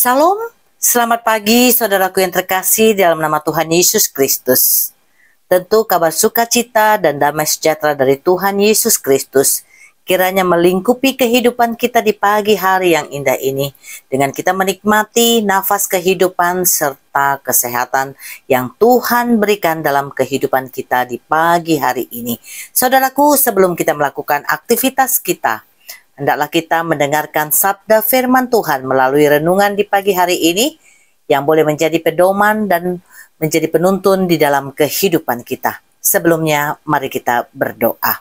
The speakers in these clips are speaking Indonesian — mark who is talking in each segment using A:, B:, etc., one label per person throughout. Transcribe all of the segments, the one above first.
A: Salam, selamat pagi saudaraku yang terkasih dalam nama Tuhan Yesus Kristus. Tentu kabar sukacita dan damai sejahtera dari Tuhan Yesus Kristus kiranya melingkupi kehidupan kita di pagi hari yang indah ini, dengan kita menikmati nafas kehidupan serta kesehatan yang Tuhan berikan dalam kehidupan kita di pagi hari ini. Saudaraku, sebelum kita melakukan aktivitas kita, hendaklah kita mendengarkan sabda firman Tuhan melalui renungan di pagi hari ini yang boleh menjadi pedoman dan menjadi penuntun di dalam kehidupan kita. Sebelumnya, mari kita berdoa.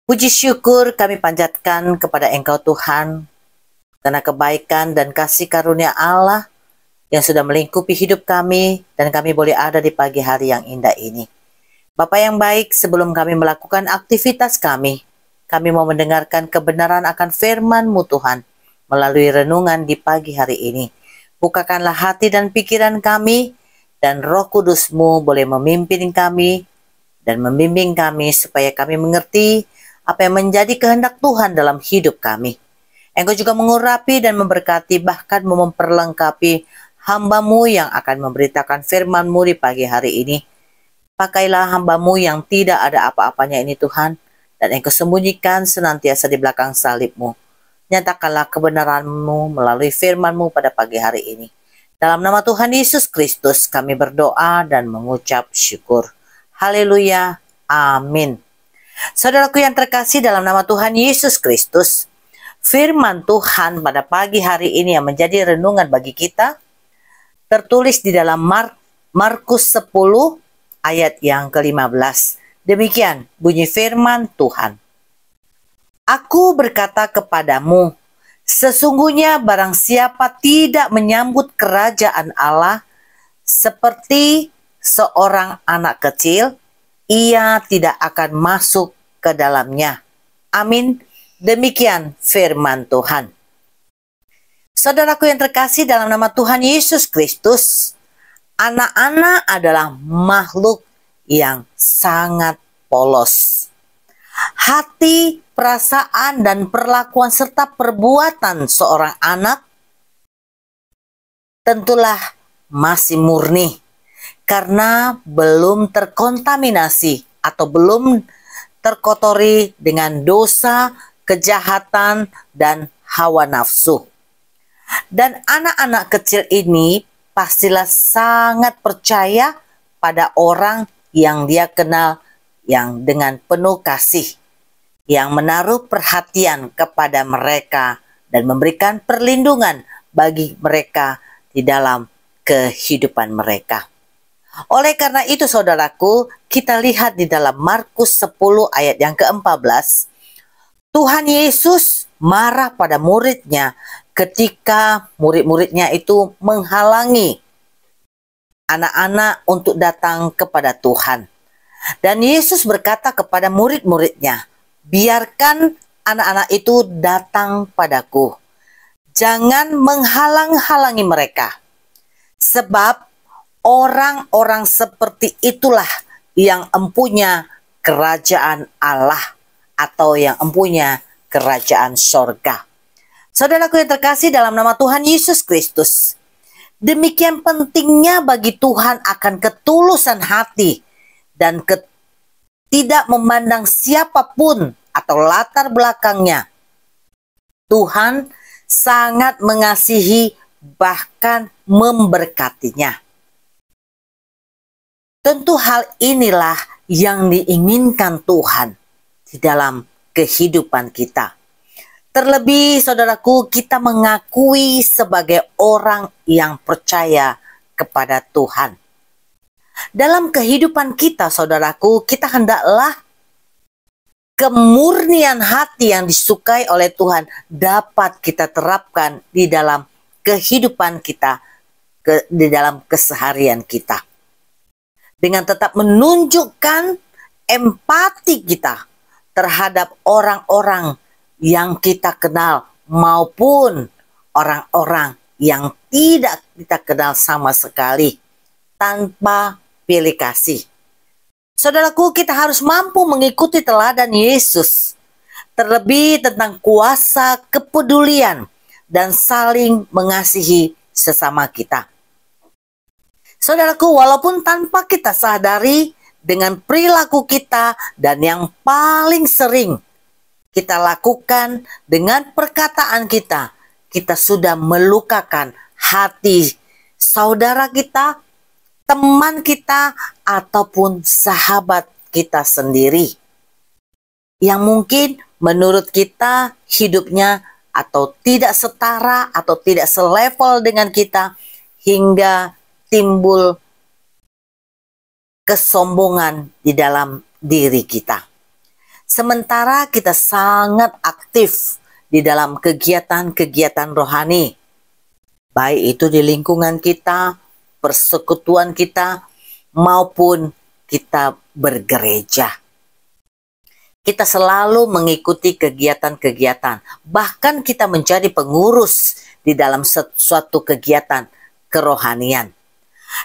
A: Puji syukur kami panjatkan kepada Engkau Tuhan, karena kebaikan dan kasih karunia Allah yang sudah melingkupi hidup kami dan kami boleh ada di pagi hari yang indah ini. Bapa yang baik, sebelum kami melakukan aktivitas kami mau mendengarkan kebenaran akan firman-Mu Tuhan melalui renungan di pagi hari ini. Bukakanlah hati dan pikiran kami, dan Roh Kudus-Mu boleh memimpin kami dan membimbing kami supaya kami mengerti apa yang menjadi kehendak Tuhan dalam hidup kami. Engkau juga mengurapi dan memberkati, bahkan memperlengkapi hamba-Mu yang akan memberitakan firman-Mu di pagi hari ini. Pakailah hamba-Mu yang tidak ada apa-apanya ini Tuhan, dan Engkau sembunyikan senantiasa di belakang salib-Mu. Nyatakanlah kebenaran-Mu melalui firman-Mu pada pagi hari ini. Dalam nama Tuhan Yesus Kristus kami berdoa dan mengucap syukur. Haleluya. Amin. Saudaraku yang terkasih dalam nama Tuhan Yesus Kristus, firman Tuhan pada pagi hari ini yang menjadi renungan bagi kita tertulis di dalam Markus 10 ayat yang ke-15. Demikian bunyi firman Tuhan. Aku berkata kepadamu, sesungguhnya barang siapa tidak menyambut kerajaan Allah seperti seorang anak kecil, ia tidak akan masuk ke dalamnya. Amin. Demikian firman Tuhan. Saudaraku yang terkasih dalam nama Tuhan Yesus Kristus, anak-anak adalah makhluk yang sangat polos. Hati, perasaan, dan perlakuan serta perbuatan seorang anak tentulah masih murni karena belum terkontaminasi atau belum terkotori dengan dosa, kejahatan, dan hawa nafsu. Dan anak-anak kecil ini pastilah sangat percaya pada orang yang dia kenal, yang dengan penuh kasih, yang menaruh perhatian kepada mereka dan memberikan perlindungan bagi mereka di dalam kehidupan mereka. Oleh karena itu saudaraku, kita lihat di dalam Markus 10 ayat yang ke-14, Tuhan Yesus marah pada muridnya ketika murid-muridnya itu menghalangi anak-anak untuk datang kepada Tuhan. Dan Yesus berkata kepada murid-muridnya, biarkan anak-anak itu datang padaku. Jangan menghalang-halangi mereka, sebab orang-orang seperti itulah yang empunya kerajaan Allah atau yang empunya kerajaan sorga. Saudaraku yang terkasih dalam nama Tuhan Yesus Kristus, demikian pentingnya bagi Tuhan akan ketulusan hati dan tidak memandang siapapun atau latar belakangnya. Tuhan sangat mengasihi bahkan memberkatinya. Tentu hal inilah yang diinginkan Tuhan di dalam kehidupan kita. Terlebih saudaraku, kita mengakui sebagai orang yang percaya kepada Tuhan. Dalam kehidupan kita saudaraku, kita hendaklah kemurnian hati yang disukai oleh Tuhan dapat kita terapkan di dalam kehidupan kita, di dalam keseharian kita. Dengan tetap menunjukkan empati kita terhadap orang-orang yang kita kenal maupun orang-orang yang tidak kita kenal sama sekali, tanpa pilih kasih. Saudaraku, kita harus mampu mengikuti teladan Yesus, terlebih tentang kuasa kepedulian dan saling mengasihi sesama kita. Saudaraku, walaupun tanpa kita sadari, dengan perilaku kita dan yang paling sering kita lakukan dengan perkataan kita, kita sudah melukakan hati saudara kita, teman kita, ataupun sahabat kita sendiri, yang mungkin menurut kita hidupnya atau tidak setara atau tidak selevel dengan kita, hingga timbul kesombongan di dalam diri kita. Sementara kita sangat aktif di dalam kegiatan-kegiatan rohani, baik itu di lingkungan kita, persekutuan kita, maupun kita bergereja. Kita selalu mengikuti kegiatan-kegiatan, bahkan kita menjadi pengurus di dalam suatu kegiatan kerohanian.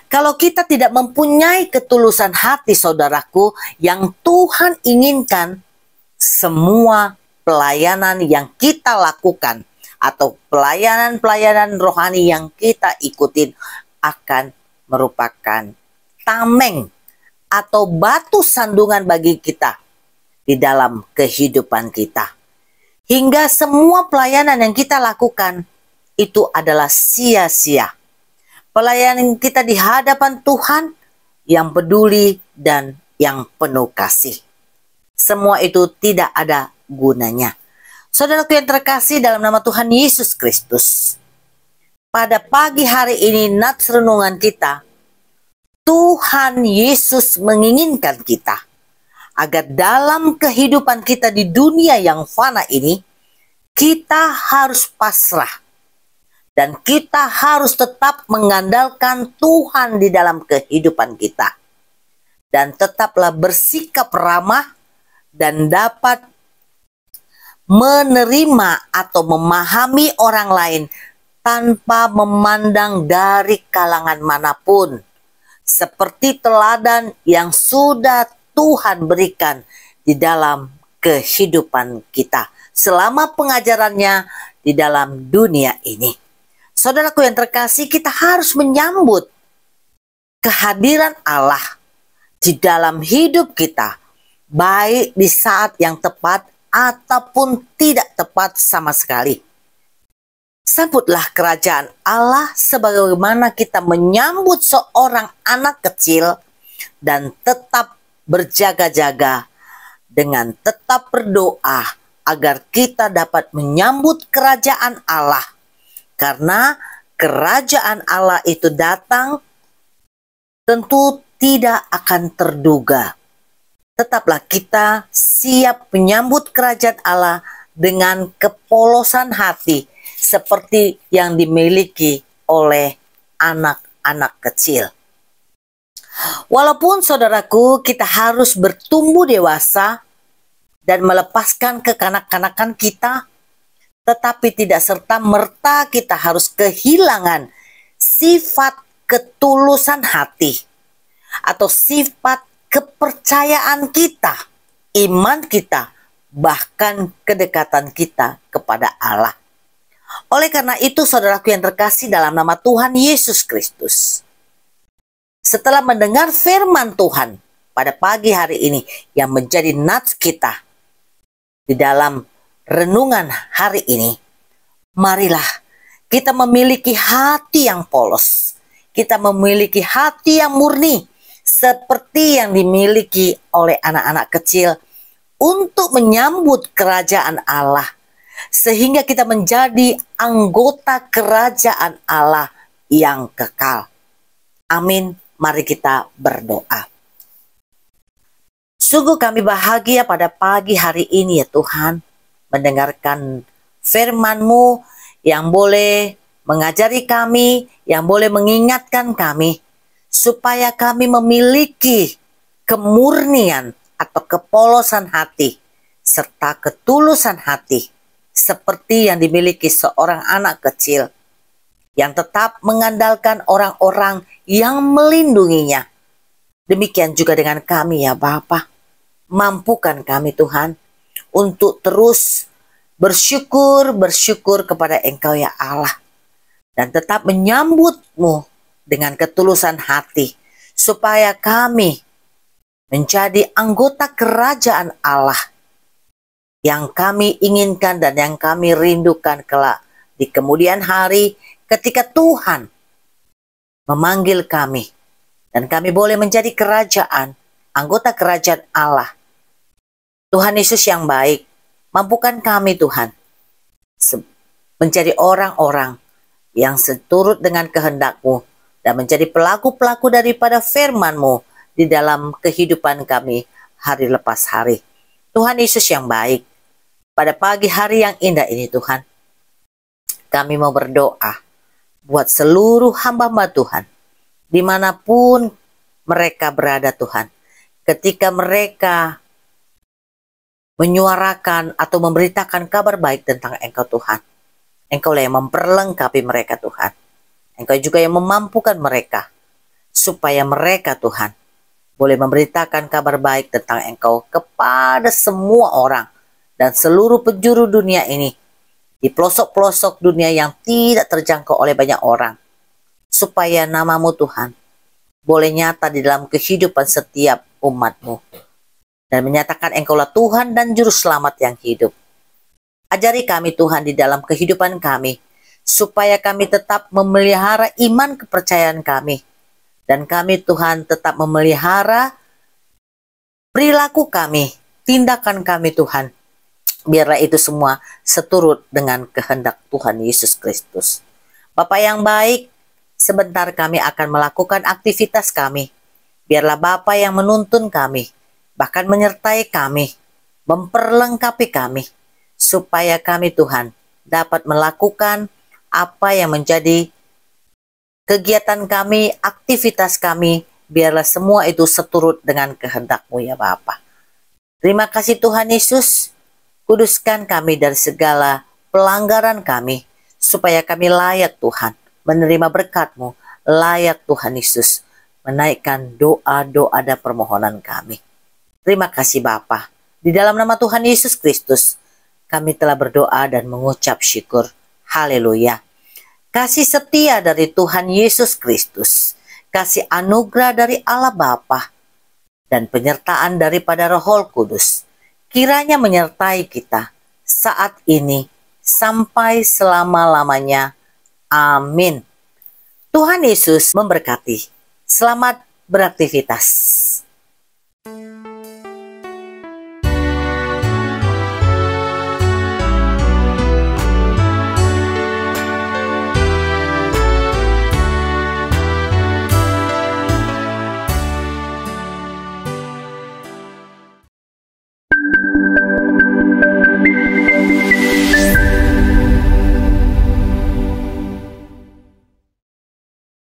A: Kalau kita tidak mempunyai ketulusan hati saudaraku, yang Tuhan inginkan semua pelayanan yang kita lakukan atau pelayanan-pelayanan rohani yang kita ikutin akan merupakan tameng atau batu sandungan bagi kita di dalam kehidupan kita. Hingga semua pelayanan yang kita lakukan itu adalah sia-sia. Pelayanan kita di hadapan Tuhan yang peduli dan yang penuh kasih. Semua itu tidak ada gunanya. Saudaraku yang terkasih dalam nama Tuhan Yesus Kristus, pada pagi hari ini nats renungan kita, Tuhan Yesus menginginkan kita agar dalam kehidupan kita di dunia yang fana ini, kita harus pasrah. Dan kita harus tetap mengandalkan Tuhan di dalam kehidupan kita. Dan tetaplah bersikap ramah dan dapat menerima atau memahami orang lain tanpa memandang dari kalangan manapun. Seperti teladan yang sudah Tuhan berikan di dalam kehidupan kita selama pengajarannya di dalam dunia ini. Saudaraku yang terkasih, kita harus menyambut kehadiran Allah di dalam hidup kita, baik di saat yang tepat ataupun tidak tepat sama sekali. Sambutlah kerajaan Allah sebagaimana kita menyambut seorang anak kecil dan tetap berjaga-jaga dengan tetap berdoa agar kita dapat menyambut kerajaan Allah. Karena kerajaan Allah itu datang tentu tidak akan terduga. Tetaplah kita siap menyambut kerajaan Allah dengan kepolosan hati seperti yang dimiliki oleh anak-anak kecil. Walaupun saudaraku kita harus bertumbuh dewasa, dan melepaskan kekanak-kanakan kita, tetapi tidak serta-merta kita harus kehilangan sifat ketulusan hati atau sifat kepercayaan kita, iman kita, bahkan kedekatan kita kepada Allah. Oleh karena itu, saudaraku yang terkasih dalam nama Tuhan Yesus Kristus, setelah mendengar firman Tuhan pada pagi hari ini yang menjadi nats kita di dalam renungan hari ini, marilah kita memiliki hati yang polos, kita memiliki hati yang murni, seperti yang dimiliki oleh anak-anak kecil untuk menyambut kerajaan Allah, sehingga kita menjadi anggota kerajaan Allah yang kekal. Amin. Mari kita berdoa. Sungguh kami bahagia pada pagi hari ini ya Tuhan, mendengarkan firman-Mu yang boleh mengajari kami, yang boleh mengingatkan kami, supaya kami memiliki kemurnian atau kepolosan hati, serta ketulusan hati, seperti yang dimiliki seorang anak kecil, yang tetap mengandalkan orang-orang yang melindunginya. Demikian juga dengan kami ya Bapa. Mampukan kami Tuhan untuk terus bersyukur kepada Engkau ya Allah, dan tetap menyambut-Mu dengan ketulusan hati, supaya kami menjadi anggota kerajaan Allah yang kami inginkan dan yang kami rindukan kelak di kemudian hari, ketika Tuhan memanggil kami dan kami boleh menjadi kerajaan, anggota kerajaan Allah. Tuhan Yesus yang baik, mampukan kami Tuhan menjadi orang-orang yang seturut dengan kehendak-Mu dan menjadi pelaku-pelaku daripada firman-Mu di dalam kehidupan kami hari lepas hari. Tuhan Yesus yang baik, pada pagi hari yang indah ini Tuhan, kami mau berdoa buat seluruh hamba-hamba Tuhan, dimanapun mereka berada Tuhan, ketika mereka menyuarakan atau memberitakan kabar baik tentang Engkau Tuhan, Engkau lah yang memperlengkapi mereka Tuhan. Engkau juga yang memampukan mereka, supaya mereka Tuhan boleh memberitakan kabar baik tentang Engkau kepada semua orang dan seluruh penjuru dunia ini, di pelosok-pelosok dunia yang tidak terjangkau oleh banyak orang, supaya nama-Mu Tuhan boleh nyata di dalam kehidupan setiap umat-Mu, dan menyatakan Engkaulah Tuhan dan Juru Selamat yang hidup. Ajari kami Tuhan di dalam kehidupan kami, supaya kami tetap memelihara iman kepercayaan kami, dan kami Tuhan tetap memelihara perilaku kami, tindakan kami Tuhan. Biarlah itu semua seturut dengan kehendak Tuhan Yesus Kristus. Bapa yang baik, sebentar kami akan melakukan aktivitas kami. Biarlah Bapa yang menuntun kami, bahkan menyertai kami, memperlengkapi kami, supaya kami Tuhan dapat melakukan apa yang menjadi kegiatan kami, aktivitas kami. Biarlah semua itu seturut dengan kehendak-Mu ya Bapa. Terima kasih Tuhan Yesus. Kuduskan kami dari segala pelanggaran kami, supaya kami layak Tuhan menerima berkat-Mu, layak Tuhan Yesus menaikkan doa-doa dan permohonan kami. Terima kasih Bapa. Di dalam nama Tuhan Yesus Kristus, kami telah berdoa dan mengucap syukur. Haleluya. Kasih setia dari Tuhan Yesus Kristus, kasih anugerah dari Allah Bapa, dan penyertaan daripada Roh Kudus, kiranya menyertai kita saat ini sampai selama-lamanya. Amin. Tuhan Yesus memberkati. Selamat beraktivitas.